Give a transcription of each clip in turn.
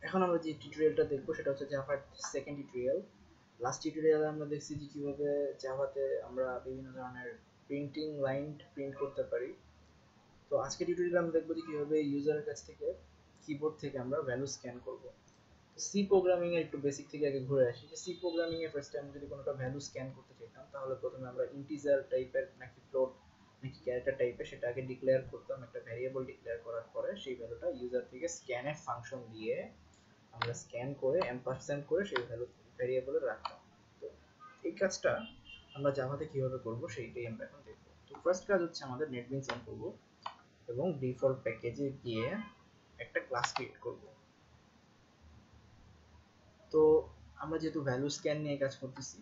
এখন আমরা যে টিউটোরিয়ালটা দেখবো সেটা হচ্ছে জাভার সেকেন্ড টিউটোরিয়াল। লাস্ট টিউটোরিয়ালে আমরা দেখছি যে কিভাবে জাভাতে আমরা বিভিন্ন ধরনের প্রিন্টিং লাইন প্রিন্ট করতে পারি। তো আজকে টিউটোরিয়ালে আমরা দেখবো যে কিভাবে ইউজারের কাছ থেকে কিবোর্ড থেকে আমরা ভ্যালু স্ক্যান করব। সি প্রোগ্রামিং এর একটু বেসিক থেকে আগে ঘুরে আসি। যে সি প্রোগ্রামিং এর ফার্স্টে আমরা যদি কোনোটা ভ্যালু স্ক্যান করতে চাইতাম তাহলে প্রথমে আমরা ইন্টিজার টাইপের নাকি ফ্লোট নাকি ক্যারেক্টার টাইপের সেটা আগে ডিক্লেয়ার করতাম। একটা ভ্যারিয়েবল ডিক্লেয়ার করার পরে সেই ভ্যালুটা ইউজার থেকে স্ক্যানের ফাংশন দিয়ে আমরা স্ক্যান করে এম্পারস্যান্ড করে সেই ভ্যালু ভ্যারিয়েবলে রাখতাম। তো এই কাজটা আমরা জাভাতে কিভাবে করব সেইটাই আমরা এখন দেখব। তো ফার্স্ট কাজ হচ্ছে আমাদের নেটবিনস অন করব এবং ডিফল্ট প্যাকেজে গিয়ে একটা ক্লাস ক্রিয়েট করব। তো আমরা যেহেতু ভ্যালু স্ক্যান নিয়ে কাজ করতেছি,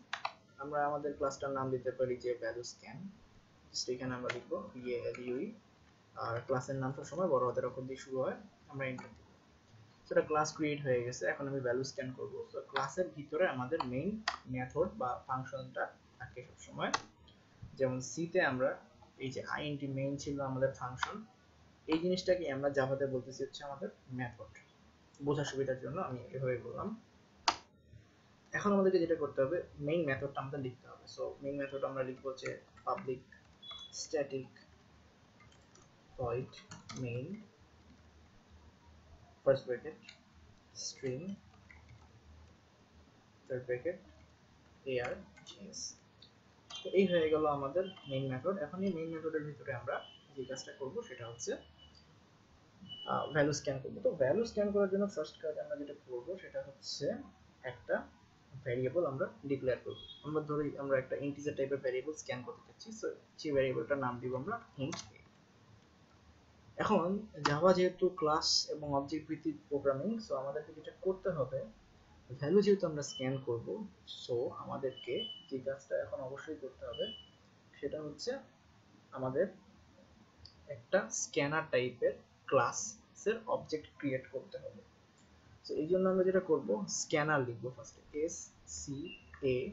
আমরা আমাদের ক্লাসটার নাম দিতে পারি যে ভ্যালু স্ক্যান। জাস্ট এখানে আমরা লিখব VALUE, আর ক্লাসের নাম সবসময় বড় হাতের অক্ষর দিয়ে শুরু হয়। আমরা এন্টার দিব। সেটা ক্লাস ক্রিয়েট হয়ে গেছে। এখন আমি ভ্যালু স্ক্যান করব। তো ক্লাসের ভিতরে আমাদের মেইন মেথড বা ফাংশনটা থাকে সবসময়। যেমন সি তে আমরা এই যে int মেইন ছিল আমাদের ফাংশন, এই জিনিসটাকে আমরা জাভাতে বলতেছি হচ্ছে আমাদের মেথড। বোঝার সুবিধার জন্য আমি এভাবে বললাম। এখন আমাদেরকে যেটা করতে হবে, মেইন মেথডটা আমাদের লিখতে হবে। সো মেইন মেথড আমরা লিখবো যে public static void main first bracket string third bracket args। তো এই হয়ে গেল আমাদের মেইন মেথড। এখন এই মেইন মেথডের ভিতরে আমরা যে কাজটা করব সেটা হচ্ছে ভ্যালু স্ক্যান করব। তো ভ্যালু স্ক্যান করার জন্য ফার্স্ট কাজ আমরা যেটা করব সেটা হচ্ছে একটা ভ্যারিয়েবল আমরা ডিক্লেয়ার করব। আমরা ধরি আমরা একটা ইন্টিজার টাইপের ভ্যারিয়েবল স্ক্যান করতে চাচ্ছি। সো সেই ভ্যারিয়েবলটার নাম দিব আমরা int a। এখন জাভা যেহেতু ক্লাস এবং অবজেক্ট ভিত্তিক প্রোগ্রামিং, সো আমাদেরকে যেটা করতে হবে, ভ্যালু যেহেতু আমরা স্ক্যান করব, সো আমাদেরকে যে কাজটা এখন অবশ্যই করতে হবে সেটা হচ্ছে আমাদের একটা স্ক্যানার টাইপের ক্লাসের অবজেক্ট ক্রিয়েট করতে হবে। তো এই জন্য আমরা যেটা করব, স্ক্যানার লিখবো ফার্স্টে, SCANNER।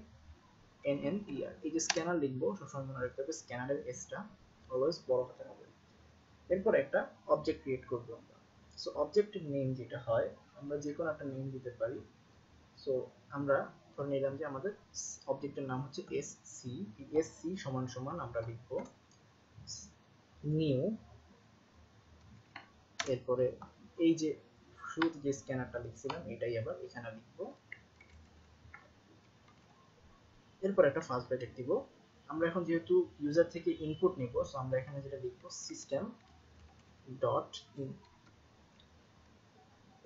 এই যে স্ক্যানার লিখবো সবসময় মনে রাখতে হবে স্ক্যানারের এসটা অলওয়েজ বড় হতে হবে। এরপর একটা অবজেক্ট ক্রিয়েট করব আমরা। সো অবজেক্টের নেম যেটা হয়, আমরা যে কোনো একটা নেম দিতে পারি। সো আমরা ধরে নিলাম যে আমাদের অবজেক্টের নাম হচ্ছে এসসি। এসসি সমান সমান আমরা লিখবো নিউ, এরপরে এই যে শুরুতে যে স্ক্যানারটা লিখছিলাম এটাই আবার এখানে লিখবো। এরপর একটা ফার্স্ট ব্র্যাকেট দিব। আমরা এখন যেহেতু ইউজার থেকে ইনপুট নিব, সো আমরা এখানে যেটা লিখবো সিস্টেম ডট ইন,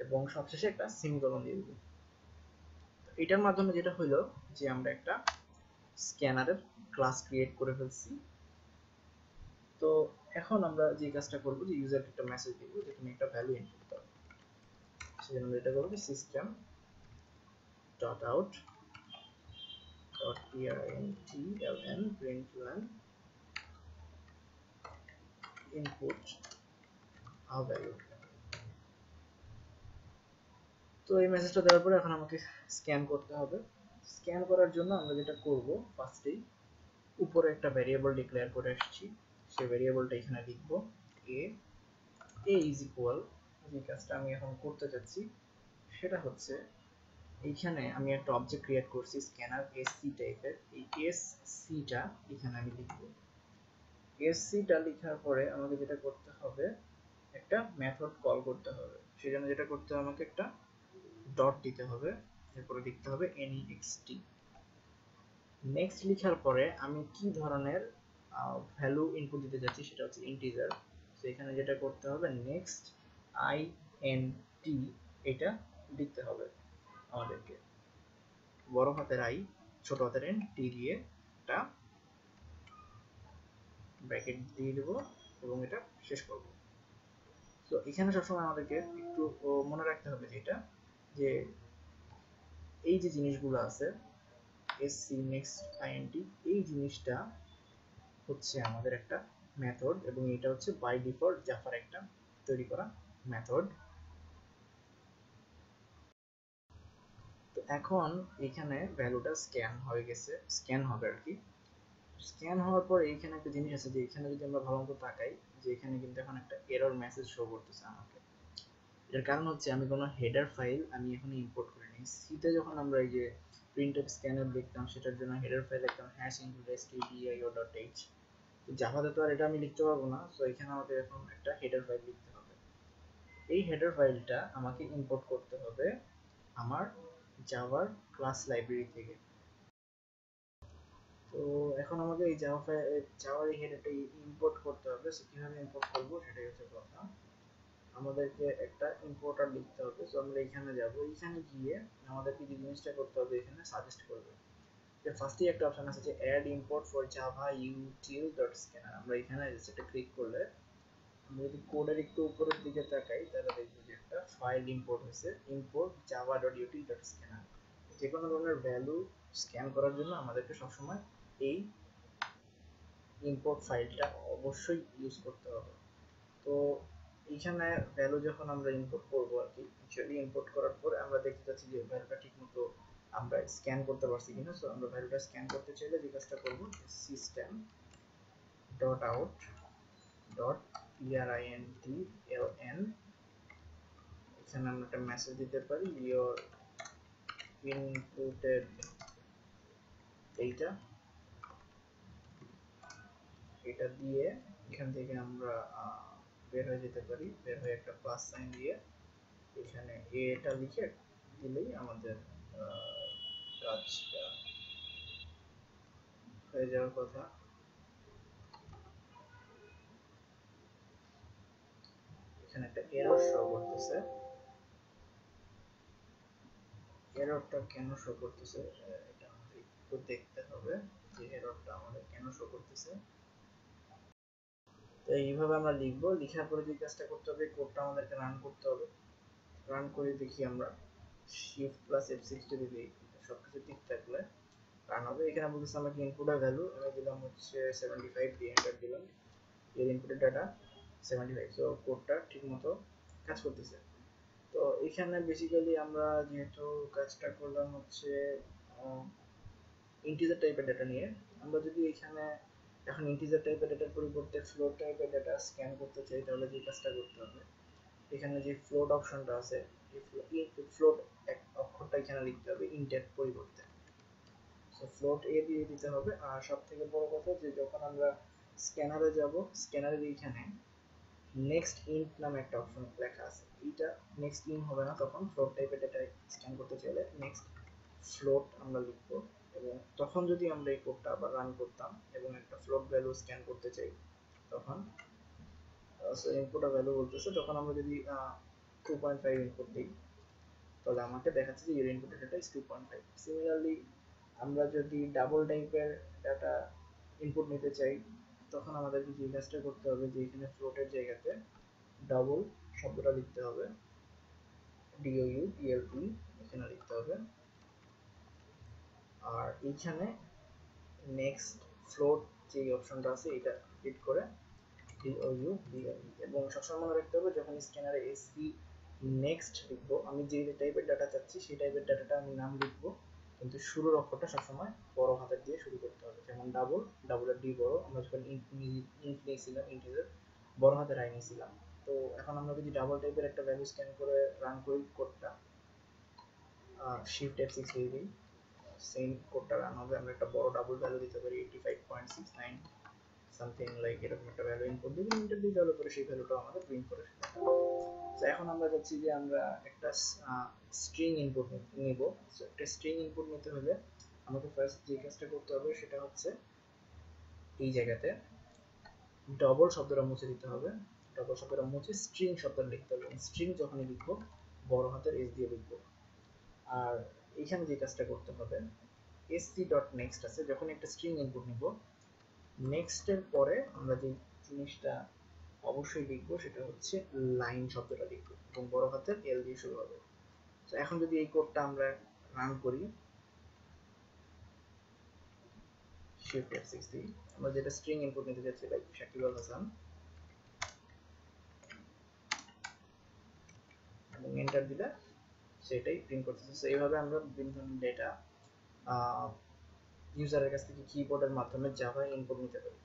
এবং সবশেষে একটা সেমিকোলন দিয়ে দিব। এটার মাধ্যমে যেটা হলো যে আমরা একটা স্ক্যানারের ক্লাস ক্রিয়েট করে ফেলছি। তো এখন আমরা যে কাজটা করব, যে ইউজারকে একটা মেসেজ দিব যে তুমি একটা ভ্যালু ইনপুট দাও। সেজন্য আমরা এটা করব system dot out dot println input a value। তো এই মেসেজটা দেওয়ার পরে এখন আমাকে স্ক্যান করতে হবে। স্ক্যান করার জন্য আমরা যেটা করব, ফার্স্টেই উপরে একটা ভ্যারিয়েবল ডিক্লেয়ার করে আসছি। সেই ভ্যারিয়েবলটা এখানে লিখব a ইজ ইকুয়াল, যে কাজটা আমি এখন করতে যাচ্ছি সেটা হচ্ছে এইখানে আমি একটা অবজেক্ট ক্রিয়েট করছি স্ক্যানার এসসি টাইপের। এই এসসিটা এখানে আমি লিখব। এসসিটা লেখার পরে আমাকে যেটা করতে হবে, একটা মেথড কল করতে হবে। সেজন্য যেটা করতে হবে, আমাকে একটা ডট দিতে হবে, এরপরে লিখতে হবে next। নেক্সট লেখার পরে আমি কি ধরনের ভ্যালু ইনপুট দিতে যাচ্ছি সেটা হচ্ছে ইন্টিজার। তো এখানে যেটা করতে হবে নেক্সট int, এটা লিখতে হবে আমাদেরকে বড় হাতের আই ছোট হাতের এন টি দিয়ে একটা ব্র্যাকেট দিয়ে দেব এবং এটা শেষ করব। তো এখানে সবসময় আমাদেরকে একটু মনে রাখতে হবে যেটা, যে এই যে জিনিসগুলো আছে sc next int, এই জিনিসটা হচ্ছে আমাদের একটা মেথড এবং এটা হচ্ছে বাই ডিফল্ট জাভার একটা তৈরি করা মেথড। তো এখন এখানে ভ্যালুটা স্ক্যান হয়ে গেছে, স্ক্যান হবে আর কি। স্ক্যান হওয়ার পর এইখানে একটা জিনিস আছে যে এখানে যদি আমরা ভালো মতো তাকাই, যে এখানে কিন্তু এখন একটা এরর মেসেজ শো করতেছে আমাকে। এর কারণ হচ্ছে আমি কোনো হেডার ফাইল আমি এখন ইম্পোর্ট করিনি। সিতে যখন আমরা এই যে প্রিন্টএফ স্ক্যানার লিখতাম সেটার জন্য হেডার ফাইল লিখতাম #stdio.h। তো জাভাতে তো আর এটা আমি লিখতে পারবো না, সো এখানে আমাদের এখন একটা হেডার ফাইল লিখতে হবে। এই হেডার ফাইলটা আমাকে ইম্পোর্ট করতে হবে আমার জাভার ক্লাস লাইব্রেরি থেকে। তো এখন আমাকে এই জাভার এই হেডারটা ইম্পোর্ট করতে হবে। সো কিভাবে ইম্পোর্ট করব সেটাই হচ্ছে কথা। আমাদেরকে একটা ইম্পোর্টার লিখতে হবে। সো আমরা এখানে যাব, এখানে গিয়ে আমাদেরকে যে জিনিসটা করতে হবে এখানে সাজেস্ট করবে যে ফার্স্টেই একটা অপশন আছে যে add import for Java util.scanner। আমরা এখানে যেটা ক্লিক করলে আমরা যদি কোডের একটু উপরের দিকে তাকাই তাহলে দেখব যে একটা ফাইল ইম্পোর্ট হয়েছে, import java.util.scanner। যে কোনো ধরনের ভ্যালু স্ক্যান করার জন্য আমাদেরকে সবসময় এই ইম্পোর্ট ফাইলটা অবশ্যই ইউজ করতে হবে। তো এইখানে ভ্যালু যখন আমরা ইম্পোর্ট করব আর কি, অ্যাকচুয়ালি ইম্পোর্ট করার পরে আমরা দেখতে পাচ্ছি যে ভ্যালুটা ঠিকমতো আমরা স্ক্যান করতে পারছি কিনা। সো আমরা ভ্যালুটা স্ক্যান করতে চাইলে যে কাজটা করব, system dot out dot println, এখানে আমরা একটা মেসেজ দিতে পারি ইওর ইনপুটেড এইটা, এটা দিয়ে এখান থেকে আমরা বের হয়ে যেতে পারি। বের হয়ে একটা প্লাস সাইন দিয়ে এখানে এটা লিখে দিলেই আমাদের কাজটা হয়ে যাওয়ার কথা। এখানে একটা এরর শো করতেছে, এররটা কেন শো করতেছে এটা আমাদের একটু দেখতে হবে যে এররটা আমাদের কেন শো করতেছে। তো এইভাবে আমরা লিখবো, লেখার পরে যে কাজটা করতে হবে কোডটা আমাদেরকে রান করতে হবে। রান করে দেখি আমরা শিফট প্লাস F6 যদি দিই সবকিছু ঠিক থাকলে রান হবে। এখানে বলতেছে আমাকে ইনপুটের ভ্যালু আমি দিলাম হচ্ছে 75 দিয়ে এন্টার দিলাম, এর ইনপুটের ডাটা 75। সো কোডটা ঠিকমতো কাজ করতেছে। তো এখানে বেসিক্যালি আমরা যেহেতু কাজটা করলাম হচ্ছে ইন্টিজার টাইপের ডাটা নিয়ে, আমরা যদি এখানে এখন ইন্টিজার টাইপের ডাটার পরিবর্তে ফ্লোট টাইপের ডাটা স্ক্যান করতে চাই তাহলে যে কাজটা করতে হবে, এখানে যে ফ্লোট অপশনটা আছে এই ফ্লোট এক অক্ষরটা এখানে লিখতে হবে ইন্টের পরিবর্তে। সো ফ্লোট এ দিয়ে দিতে হবে। আর সবথেকে বড় কথা যে যখন আমরা স্ক্যানারে যাব, স্ক্যানারের এইখানে নেক্সট ইন্ট নামে একটা অপশন লেখা আছে, এইটা নেক্সট ইন হবে না, তখন ফ্লোট টাইপের ডেটা স্ক্যান করতে চাইলে নেক্সট ফ্লোট আমরা লিখব। এবং তখন যদি আমরা এই কোডটা আবার রান করতাম এবং একটা ফ্লোট ভ্যালু স্ক্যান করতে চাই তখন ইনপুট ভ্যালু বলতেছে, তখন আমরা যদি 2.5 ইনপুট দিই তাহলে আমাকে দেখাচ্ছে যে এর ইনপুট ডেটা ইজ 2.5। সিমিলারলি আমরা যদি ডাবল টাইপের ডাটা ইনপুট নিতে চাই তখন আমাদেরকে যে কাজটা করতে হবে যে এখানে ফ্লোটের জায়গাতে ডাবল শব্দটা লিখতে হবে, DOUBLE এখানে লিখতে হবে। আর এইখানে নেক্সট ফ্লোট যে অপশনটা আছে এটা ক্লিক করে DOUBLE। এবং সবসময় মনে রাখতে হবে যখন স্ক্যানারে এসি নেক্সট লিখবো, আমি যে টাইপের ডাটা চাচ্ছি সেই টাইপের ডাটাটা আমি নাম লিখবো, কিন্তু শুরুর অক্ষরটা সবসময় বড় হাতের দিয়ে শুরু করতে হবে। যেমন ডাবলের ডি বড়, আমরা যখন ইন্ট নিয়েছিলাম ইন্টিজার বড় হাতের আই নিয়েছিলাম। তো এখন আমরা যদি ডাবল টাইপের একটা ভ্যালু স্ক্যান করে রান করি কোডটা, শিফট F6 দিয়ে দিই, সেম কোডটা রান হবে। আমরা একটা বড় ডাবল ভ্যালু দিতে পারি 85.69 সামথিং লাইক এরকম একটা ভ্যালু ইনপুট দিই, ইন্টার দিই, তাহলে পরে সেই ভ্যালুটা আমাদের প্রিন্ট করে। তো এখন আমরা যাচ্ছি যে আমরা একটা স্ট্রিং ইনপুট নিব। সো একটা স্ট্রিং ইনপুট নিতে হলে আমাকে ফার্স্ট যে কাজটা করতে হবে সেটা হচ্ছে এই জায়গাতে ডবল শব্দটা মুছে দিতে হবে। ডবল শব্দটা মুছে স্ট্রিং শব্দটা লিখতে হবে। স্ট্রিং যখনই লিখবো বড় হাতের এস দিয়ে লিখবো। আর এখানে যে কাজটা করতে হবে sc.next আছে, যখন একটা স্ট্রিং ইনপুট নিব নেক্সটের পরে আমরা যে জিনিসটা অবশ্যই লিখবো সেটা হচ্ছে লাইন শব্দটা লিখবো এবং বড় হাতের এল দিয়ে শুরু হবে। তো এখন যদি এই কোডটা আমরা রান করি শিফট F6 দিই, আমরা যেটা স্ট্রিং ইনপুট নিতে যাচ্ছি লাইক শাকিব আল হাসান এবং এন্টার দিলে সেটাই প্রিন্ট করতেছে। সো এইভাবে আমরা বিভিন্ন ডেটা ইউজারের কাছ থেকে কিবোর্ডের মাধ্যমে জাভা ইনপুট নিতে পারি।